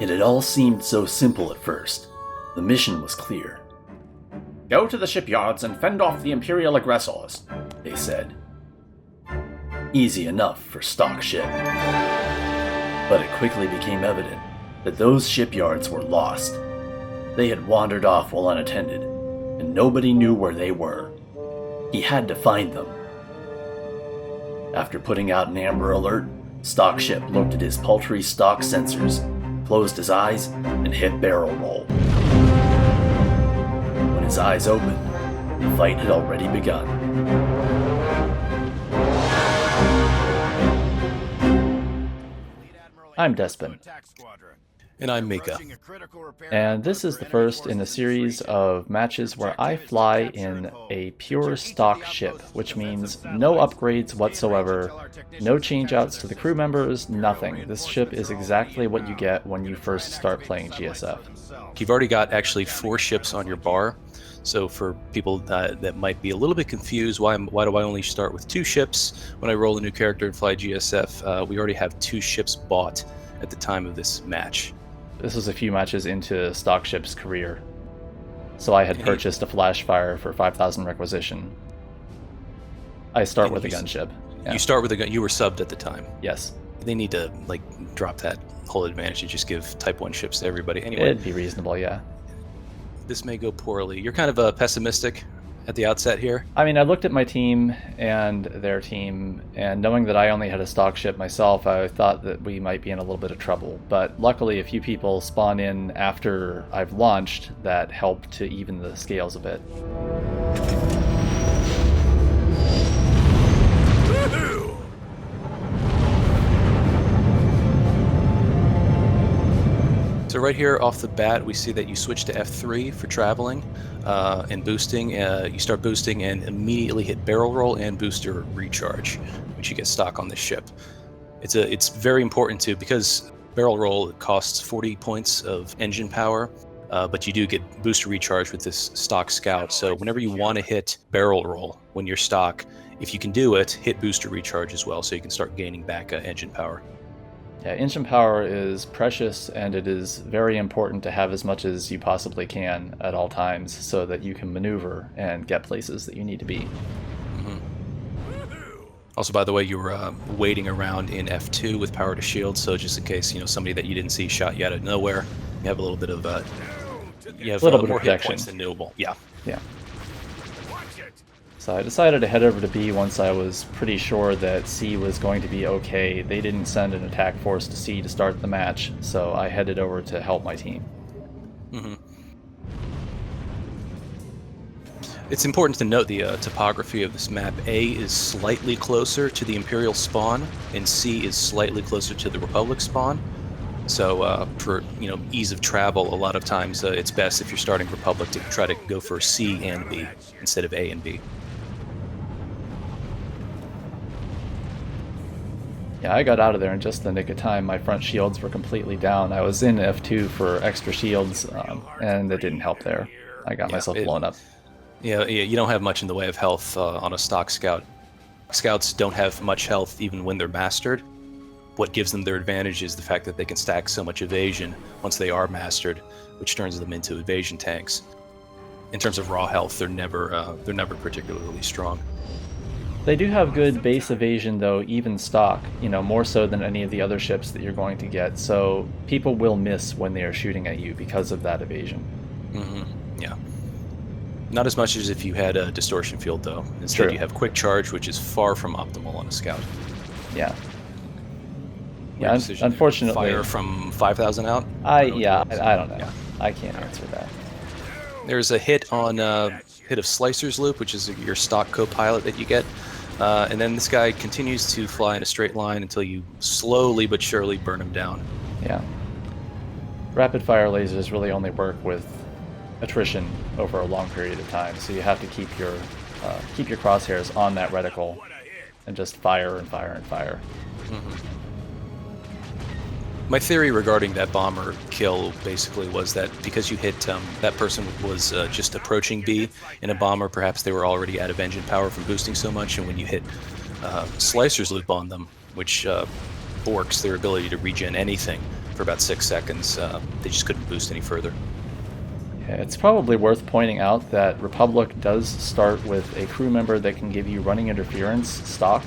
It had all seemed so simple at first. The mission was clear. "Go to the shipyards and fend off the Imperial aggressors," they said. Easy enough for stock ship. But it quickly became evident that those shipyards were lost. They had wandered off while unattended, and nobody knew where they were. He had to find them. After putting out an amber alert, stock ship looked at his paltry stock sensors, closed his eyes, and hit barrel roll. When his eyes opened, the fight had already begun. I'm Despon. And I'm Mika. And this is the first in a series of matches where I fly in a pure stock ship, which means no upgrades whatsoever, no changeouts to the crew members, nothing. This ship is exactly what you get when you first start playing GSF. You've already got actually 4 ships on your bar. So for people that might be a little bit confused, why do I only start with 2 ships when I roll a new character and fly GSF? We already have 2 ships bought at the time of this match. This was a few matches into stock ship's career. So I had purchased a Flashfire for 5,000 requisition. I start with a gunship. Yeah. You start with a gun. You were subbed at the time. Yes. They need to drop that whole advantage and just give Type 1 ships to everybody. Anyway, It'd be reasonable, yeah. This may go poorly. You're kind of pessimistic at the outset here. I mean, I looked at my team and their team, and knowing that I only had a stock ship myself, I thought that we might be in a little bit of trouble. But luckily, a few people spawn in after I've launched that helped to even the scales a bit. So right here off the bat, we see that you switch to F3 for traveling and boosting. You start boosting and immediately hit barrel roll and booster recharge, which you get stock on this ship. It's very important too, because barrel roll costs 40 points of engine power, but you do get booster recharge with this stock scout. So whenever you want to hit barrel roll when you're stock, if you can do it, hit booster recharge as well, so you can start gaining back engine power. Yeah, engine power is precious, and it is very important to have as much as you possibly can at all times so that you can maneuver and get places that you need to be. Mm-hmm. Also, by the way, you were waiting around in F2 with power to shield, so just in case somebody that you didn't see shot you out of nowhere, you have a little bit of more hit points than knowable. Yeah. Yeah. So I decided to head over to B once I was pretty sure that C was going to be okay. They didn't send an attack force to C to start the match, so I headed over to help my team. Mm-hmm. It's important to note the topography of this map. A is slightly closer to the Imperial spawn, and C is slightly closer to the Republic spawn. So for ease of travel, a lot of times it's best if you're starting Republic to try to go for C and B instead of A and B. Yeah, I got out of there in just the nick of time. My front shields were completely down. I was in F2 for extra shields, and that didn't help there. I got myself blown up. Yeah, you don't have much in the way of health on a stock scout. Scouts don't have much health even when they're mastered. What gives them their advantage is the fact that they can stack so much evasion once they are mastered, which turns them into evasion tanks. In terms of raw health, they're never particularly strong. They do have good base evasion, though, even stock, more so than any of the other ships that you're going to get. So people will miss when they are shooting at you because of that evasion. Mm-hmm. Yeah. Not as much as if you had a distortion field, though. Instead, True. You have quick charge, which is far from optimal on a scout. Yeah. Yeah, unfortunately. Fire from 5,000 out? I don't know. Yeah. I can't answer that. There's a hit on hit of Slicer's Loop, which is your stock co-pilot that you get. And then this guy continues to fly in a straight line until you slowly but surely burn him down. Yeah. Rapid fire lasers really only work with attrition over a long period of time, so you have to keep your crosshairs on that reticle and just fire and fire and fire. Mm-hmm. My theory regarding that bomber kill basically was that because you hit that person was just approaching B in a bomber, perhaps they were already out of engine power from boosting so much, and when you hit Slicer's loop on them, which borks their ability to regen anything for about 6 seconds, they just couldn't boost any further. Yeah, it's probably worth pointing out that Republic does start with a crew member that can give you running interference stock.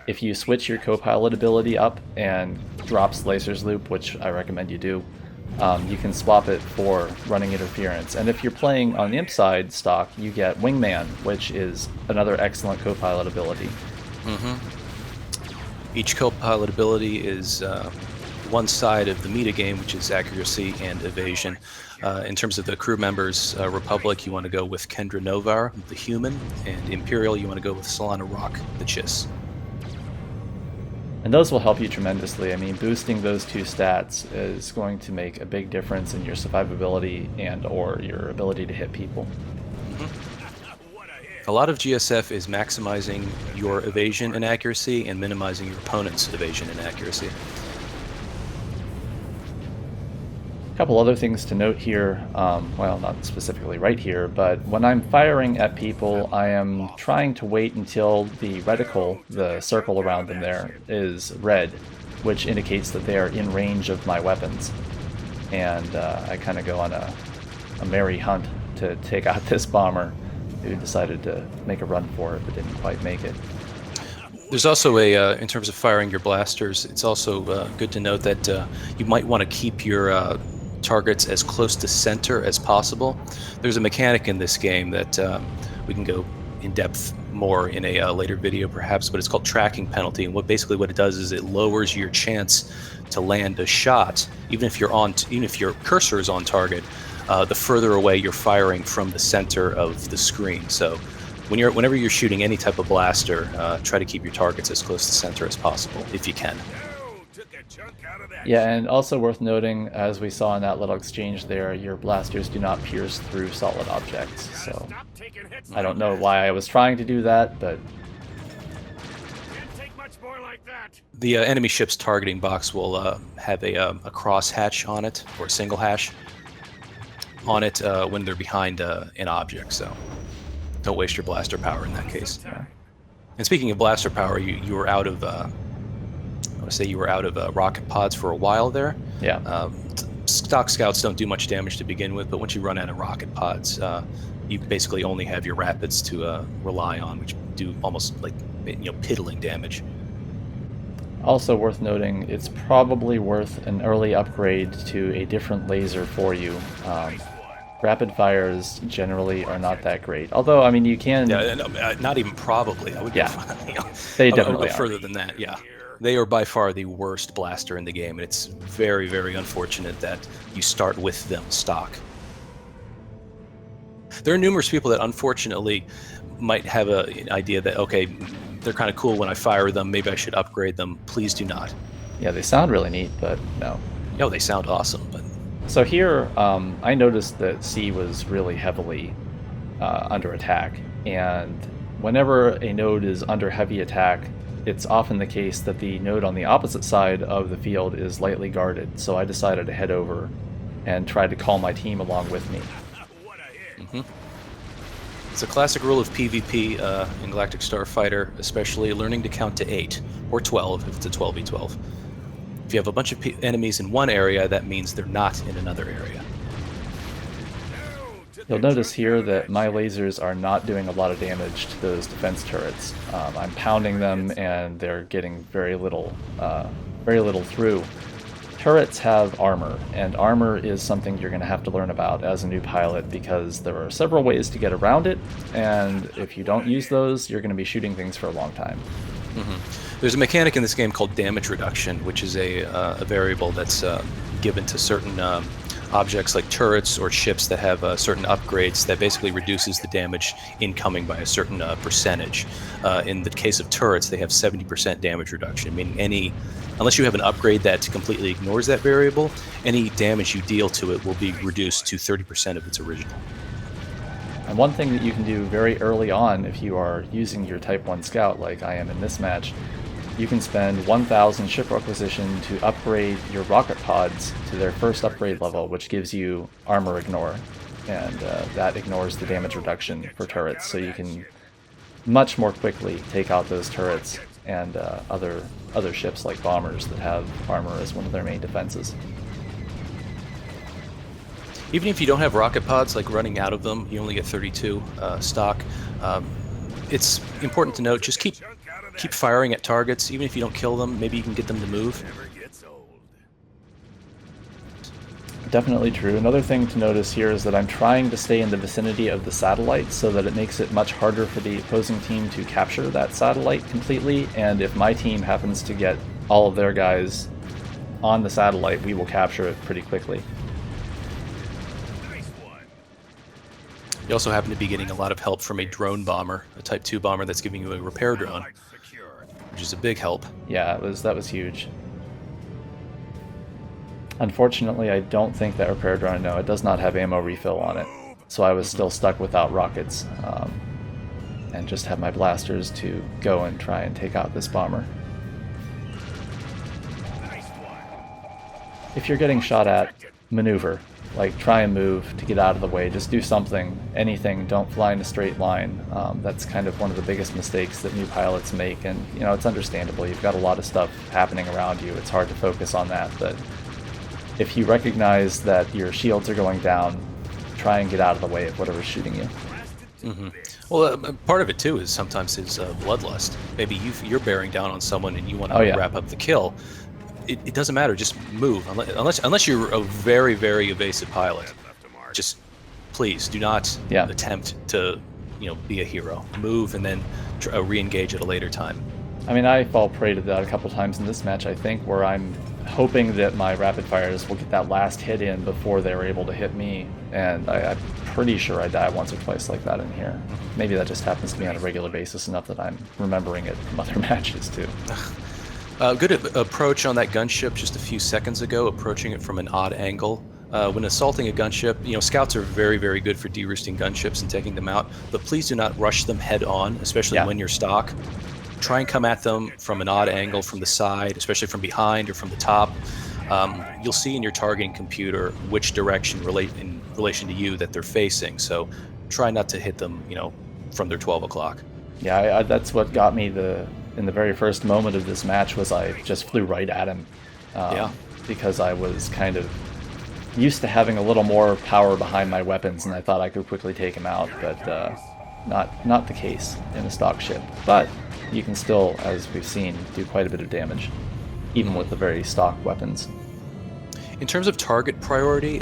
If you switch your co-pilot ability up and drop Slicer's loop, which I recommend you do, you can swap it for running interference. And if you're playing on the imp side stock, you get Wingman, which is another excellent co-pilot ability. Each co-pilot ability is one side of the meta game, which is accuracy and evasion. In terms of the crew members, Republic, you want to go with Kendra Novar, the human, and Imperial, you want to go with Solana Rock, the Chiss. And those will help you tremendously. I mean, boosting those two stats is going to make a big difference in your survivability and or your ability to hit people. A lot of GSF is maximizing your evasion and accuracy and minimizing your opponent's evasion and accuracy. A couple other things to note here, well, not specifically right here, but when I'm firing at people, I am trying to wait until the reticle, the circle around them there, is red, which indicates that they are in range of my weapons. And I kind of go on a merry hunt to take out this bomber who decided to make a run for it but didn't quite make it. There's also in terms of firing your blasters, it's also good to note that you might want to keep your targets as close to center as possible. There's a mechanic in this game that we can go in depth more in a later video perhaps, but it's called tracking penalty, and what it does is it lowers your chance to land a shot even if your cursor is on target, the further away you're firing from the center of the screen. So whenever you're shooting any type of blaster, try to keep your targets as close to center as possible if you can. Yeah, and also worth noting, as we saw in that little exchange there, your blasters do not pierce through solid objects, so I don't know why I was trying to do that, but... The enemy ship's targeting box will have a cross hatch on it, or a single hash on it when they're behind an object, so don't waste your blaster power in that case. Yeah. And speaking of blaster power, you were out of... you were out of rocket pods for a while there. Yeah. Stock scouts don't do much damage to begin with, but once you run out of rocket pods, you basically only have your rapids to rely on, which do almost like piddling damage. Also worth noting, it's probably worth an early upgrade to a different laser for you. Rapid fires generally are not that great. Although, I mean, you can... Yeah, not even probably. I would go, they definitely go further than that, yeah. They are by far the worst blaster in the game, and it's very, very unfortunate that you start with them stock. There are numerous people that unfortunately might have an idea that, okay, they're kind of cool when I fire them, maybe I should upgrade them. Please do not. Yeah, they sound really neat, but no. No, they sound awesome, but... So here, I noticed that C was really heavily under attack, and whenever a node is under heavy attack, it's often the case that the node on the opposite side of the field is lightly guarded, so I decided to head over and try to call my team along with me. It's a classic rule of PvP in Galactic Starfighter, especially learning to count to 8, or 12 if it's a 12v12. If you have a bunch of enemies in one area, that means they're not in another area. You'll notice here that my lasers are not doing a lot of damage to those defense turrets. I'm pounding them and they're getting very little through. Turrets have armor, and armor is something you're going to have to learn about as a new pilot because there are several ways to get around it, and if you don't use those, you're going to be shooting things for a long time. There's a mechanic in this game called damage reduction, which is a variable that's given to certain objects like turrets or ships that have certain upgrades that basically reduces the damage incoming by a certain percentage. In the case of turrets, they have 70% damage reduction, meaning unless you have an upgrade that completely ignores that variable, any damage you deal to it will be reduced to 30% of its original. And one thing that you can do very early on if you are using your Type 1 Scout like I am in this match you can spend 1,000 ship requisition to upgrade your rocket pods to their first upgrade level, which gives you armor ignore, and that ignores the damage reduction for turrets, so you can much more quickly take out those turrets and other ships like bombers that have armor as one of their main defenses. Even if you don't have rocket pods, like running out of them, you only get 32 stock. It's important to note, just keep firing at targets. Even if you don't kill them, maybe you can get them to move. Definitely true. Another thing to notice here is that I'm trying to stay in the vicinity of the satellite so that it makes it much harder for the opposing team to capture that satellite completely, and if my team happens to get all of their guys on the satellite, we will capture it pretty quickly. You also happen to be getting a lot of help from a drone bomber, a Type 2 bomber that's giving you a repair drone, which is a big help. Yeah, that was huge. Unfortunately, I don't think that repair drone, no, it does not have ammo refill on it, so I was still stuck without rockets, and just have my blasters to go and try and take out this bomber. If you're getting shot at, maneuver. Like, try and move to get out of the way. Just do something, anything. Don't fly in a straight line. That's kind of one of the biggest mistakes that new pilots make, and you know, it's understandable. You've got a lot of stuff happening around you. It's hard to focus on that, but if you recognize that your shields are going down, try and get out of the way of whatever's shooting you. Mm-hmm. Well, part of it too is sometimes bloodlust. Maybe you're bearing down on someone and you want to wrap up the kill. It doesn't matter. Just move. Unless you're a very, very evasive pilot, just please do not attempt to, be a hero. Move and then re-engage at a later time. I mean, I fall prey to that a couple times in this match, I think, where I'm hoping that my rapid fires will get that last hit in before they're able to hit me, and I'm pretty sure I die once or twice like that in here. Maybe that just happens to me on a regular basis enough that I'm remembering it from other matches too. Good approach on that gunship just a few seconds ago, approaching it from an odd angle. When assaulting a gunship, scouts are very, very good for de-roosting gunships and taking them out, but please do not rush them head on, especially when you're stock. Try and come at them from an odd angle from the side, especially from behind or from the top. You'll see in your targeting computer which direction in relation to you that they're facing, so try not to hit them, from their 12 o'clock. Yeah, that's what got me in the very first moment of this match was I just flew right at him. Because I was kind of used to having a little more power behind my weapons, and I thought I could quickly take him out, but not the case in a stock ship. But you can still, as we've seen, do quite a bit of damage, even with the very stock weapons. In terms of target priority,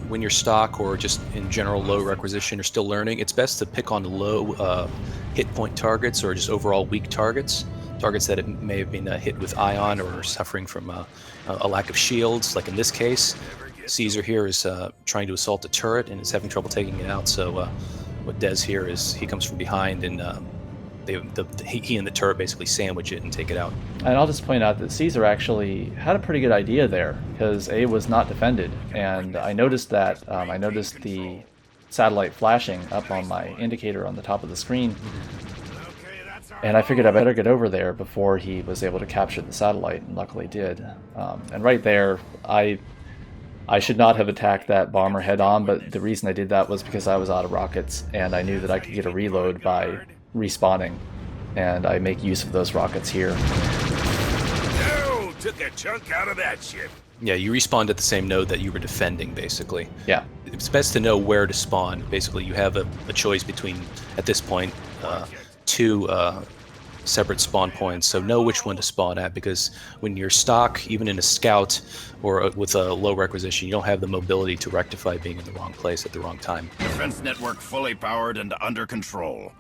when you're stock or just in general low requisition or still learning, it's best to pick on low hit point targets or just overall weak targets that it may have been hit with ion or suffering from a lack of shields. Like in this case, Caesar here is trying to assault a turret and is having trouble taking it out. So what Des here is he comes from behind and he and the turret basically sandwich it and take it out. And I'll just point out that Caesar actually had a pretty good idea there, because A was not defended, and I noticed that. I noticed the satellite flashing up on my indicator on the top of the screen, and I figured I better get over there before he was able to capture the satellite, and luckily did. And right there, I should not have attacked that bomber head on, but the reason I did that was because I was out of rockets, and I knew that I could get a reload by respawning, and I make use of those rockets here. No, took a chunk out of that ship. Yeah, you respawned at the same node that you were defending, basically. Yeah. It's best to know where to spawn. Basically, you have a choice between, at this point, two separate spawn points, so know which one to spawn at, because when you're stock, even in a scout or with a low requisition, you don't have the mobility to rectify being in the wrong place at the wrong time. Defense network fully powered and under control.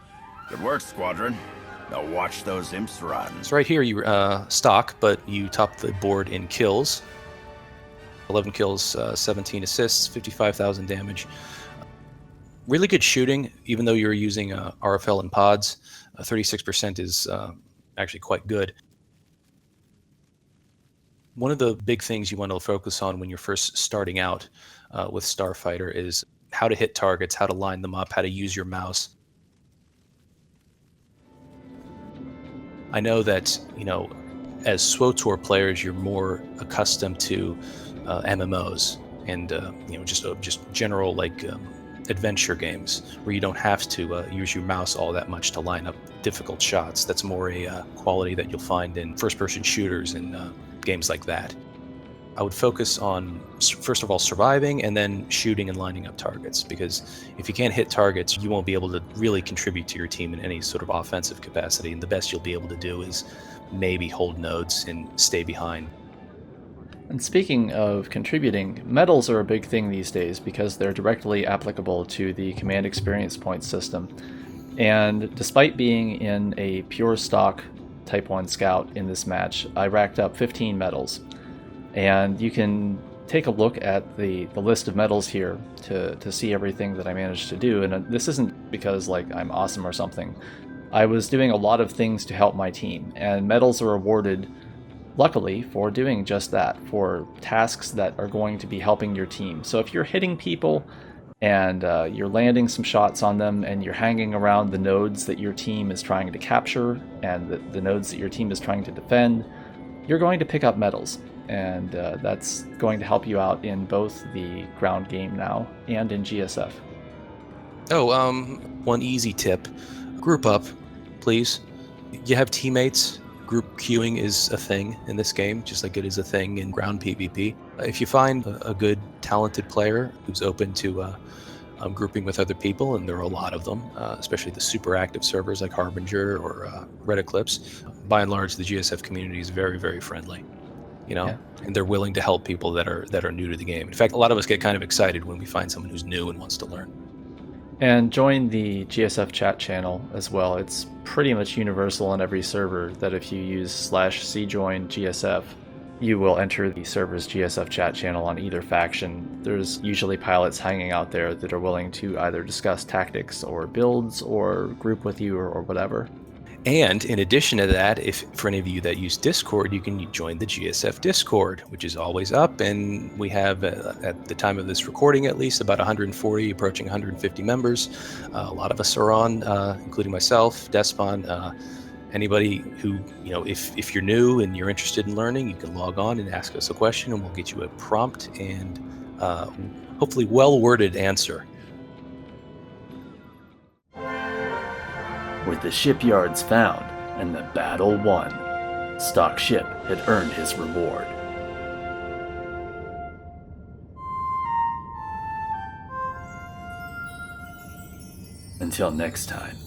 Good work, Squadron. Now watch those imps run. So right here, you stock, but you top the board in kills. 11 kills, 17 assists, 55,000 damage. Really good shooting, even though you're using RFL and pods. 36% is actually quite good. One of the big things you want to focus on when you're first starting out with Starfighter is how to hit targets, how to line them up, how to use your mouse. I know that, as SWTOR players, you're more accustomed to MMOs and just general adventure games where you don't have to use your mouse all that much to line up difficult shots. That's more a quality that you'll find in first-person shooters and games like that. I would focus on, first of all, surviving and then shooting and lining up targets, because if you can't hit targets, you won't be able to really contribute to your team in any sort of offensive capacity, and the best you'll be able to do is maybe hold nodes and stay behind. And speaking of contributing, medals are a big thing these days because they're directly applicable to the command experience points system. And despite being in a pure stock Type 1 scout in this match, I racked up 15 medals. And you can take a look at the list of medals here to see everything that I managed to do. And this isn't because I'm awesome or something. I was doing a lot of things to help my team, and medals are awarded, luckily, for doing just that, for tasks that are going to be helping your team. So if you're hitting people and you're landing some shots on them and you're hanging around the nodes that your team is trying to capture and the nodes that your team is trying to defend, you're going to pick up medals. And that's going to help you out in both the ground game now and in GSF. Oh, one easy tip. Group up, please. You have teammates. Group queuing is a thing in this game, just like it is a thing in ground PvP. If you find a good, talented player who's open to grouping with other people, and there are a lot of them, especially the super active servers like Harbinger or Red Eclipse, by and large, the GSF community is very, very friendly. Yeah. And they're willing to help people that are new to the game. In fact, a lot of us get kind of excited when we find someone who's new and wants to learn. And join the GSF chat channel as well. It's pretty much universal on every server that if you use /cjoin GSF, you will enter the server's GSF chat channel on either faction. There's usually pilots hanging out there that are willing to either discuss tactics or builds or group with you or whatever. And in addition to that, if for any of you that use Discord, you can join the GSF Discord, which is always up. And we have, at the time of this recording at least, about 140, approaching 150 members. A lot of us are on, including myself, Despon. Anybody who, if you're new and you're interested in learning, you can log on and ask us a question, and we'll get you a prompt and hopefully well-worded answer. With the shipyards found and the battle won, Stock Ship had earned his reward. Until next time.